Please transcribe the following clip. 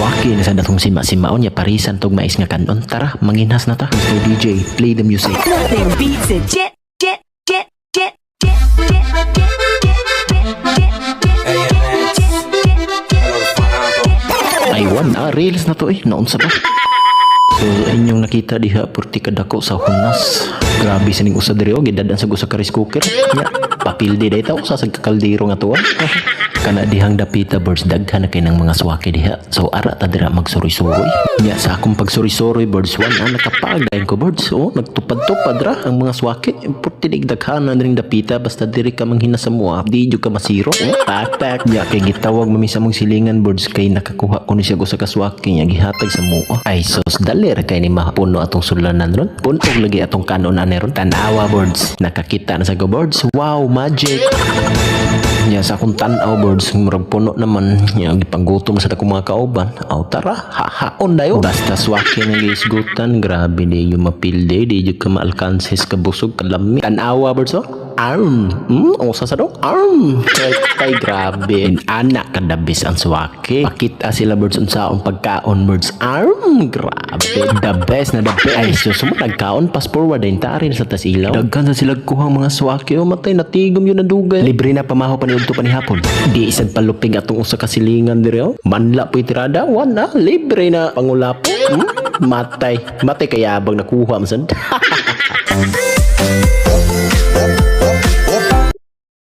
Swaki na sa datong sima-simaon ya parisan tog mais nga kanon. Tara, manginhas na ta. Mr. DJ, play the music. Nothing beats it. Jet, jet, jet, jet, jet, jet, jet, jet, Ay, reels na to noon sa ba? So, inyong nakita diha, purti kadako sa hunas. Grabe sining usa diri og gidadan sa usa ka rice cooker. Nya, papildi day taw sa kaldero nga tuwa. Kana dihang dapita birds daghan na kay ng mga swaki diha. So ara ta dira magsuri-suroy. Nya sa akong pagsuri-suroy birds one nakapagayon ko birds. Oh, nagtupad-tupad ra ang mga swaki. Purti daghan na ring dapita basta diri ka manghina sa mua. Di jud ka masiro. Tak. Nya kay gitawag mamisa mong silingan birds kay nakakuha ko ni siya usa ka swaki nya gihatag sa mua. Ay sos daler kay ni mapuno atong sulanan ron. Puntog lagi atong kanon ron. Tanawa birds. Nakakita na sa go birds. Wow, magic. Nya sa akong tanaw birds murag puno naman nya gipanggutom sa akong mga kauban. Aw tara, hahaon dayo. Basta swaki nga gisgutan, grabe di yung mapilde, di jud ka maalkanses ka busog kalami. Tanawa birds oh. Arm. Osa sa do? Arm. Tay grabe. Anak kadabis ang swaki. Pakita sila birds unsaon pagkaon birds. Arm. Grabe. The best na the best. Ay sus mo nagkaon fast forward din tarin sa tas ilaw. Daghan sa sila kuhang mga swaki o matay natigom yun na dugay. Libre na pamaho paniudto pa ni hapon. Di isad paluping atong usa ka silingan diri oh. Manla po'y tirada. Wana. Libre na pangulapo. Matay. Matay kaya abang nakuha masad.